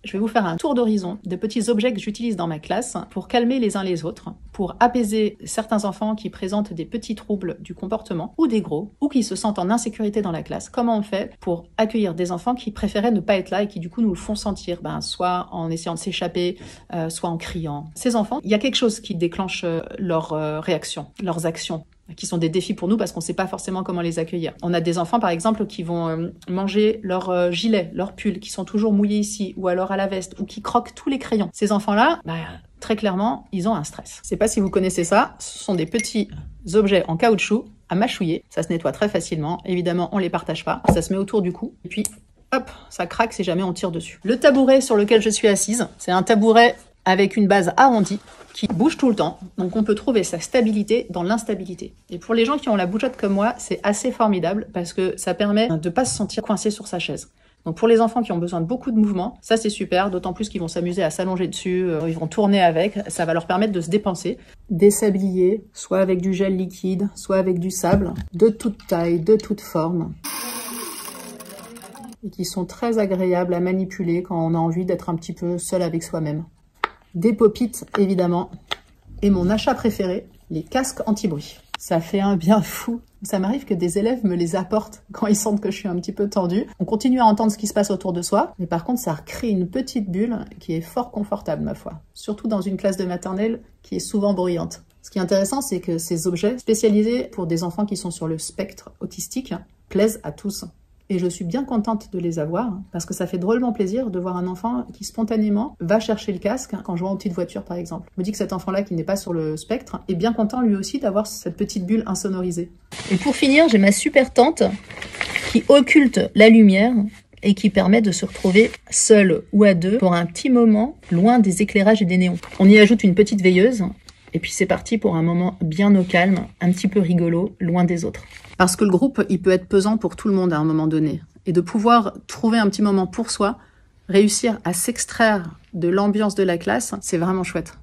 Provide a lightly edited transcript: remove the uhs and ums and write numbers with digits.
je vais vous faire un tour d'horizon de petits objets que j'utilise dans ma classe pour calmer les uns les autres, pour apaiser certains enfants qui présentent des petits troubles du comportement ou des gros, ou qui se sentent en insécurité dans la classe. Comment on fait pour accueillir des enfants qui préféraient ne pas être là et qui du coup nous le font sentir, soit en essayant de s'échapper, soit en criant. Ces enfants, il y a quelque chose qui déclenche leur réaction, leurs actions, qui sont des défis pour nous parce qu'on ne sait pas forcément comment les accueillir. On a des enfants par exemple qui vont manger leur gilet, leur pull, qui sont toujours mouillés ici, ou alors à la veste, ou qui croquent tous les crayons. Ces enfants-là, très clairement, ils ont un stress. Je sais pas si vous connaissez ça, ce sont des petits objets en caoutchouc à mâchouiller. Ça se nettoie très facilement. Évidemment, on les partage pas. Ça se met autour du cou, et puis hop, ça craque si jamais on tire dessus. Le tabouret sur lequel je suis assise, c'est un tabouret avec une base arrondie qui bouge tout le temps. Donc on peut trouver sa stabilité dans l'instabilité. Et pour les gens qui ont la bougeotte comme moi, c'est assez formidable parce que ça permet de ne pas se sentir coincé sur sa chaise. Donc pour les enfants qui ont besoin de beaucoup de mouvement, ça c'est super, d'autant plus qu'ils vont s'amuser à s'allonger dessus, ils vont tourner avec, ça va leur permettre de se dépenser. Des sabliers, soit avec du gel liquide, soit avec du sable, de toute taille, de toute forme, et qui sont très agréables à manipuler quand on a envie d'être un petit peu seul avec soi-même. Des pop-it, évidemment. Et mon achat préféré, les casques anti-bruit. Ça fait un bien fou. Ça m'arrive que des élèves me les apportent quand ils sentent que je suis un petit peu tendue. On continue à entendre ce qui se passe autour de soi, mais par contre, ça crée une petite bulle qui est fort confortable, ma foi. Surtout dans une classe de maternelle qui est souvent bruyante. Ce qui est intéressant, c'est que ces objets spécialisés pour des enfants qui sont sur le spectre autistique plaisent à tous. Et je suis bien contente de les avoir, parce que ça fait drôlement plaisir de voir un enfant qui spontanément va chercher le casque quand je vois en petite voiture par exemple. Je me dis que cet enfant-là qui n'est pas sur le spectre est bien content lui aussi d'avoir cette petite bulle insonorisée. Et pour finir, j'ai ma super tente qui occulte la lumière et qui permet de se retrouver seul ou à deux pour un petit moment loin des éclairages et des néons. On y ajoute une petite veilleuse et puis c'est parti pour un moment bien au calme, un petit peu rigolo, loin des autres. Parce que le groupe, il peut être pesant pour tout le monde à un moment donné. Et de pouvoir trouver un petit moment pour soi, réussir à s'extraire de l'ambiance de la classe, c'est vraiment chouette.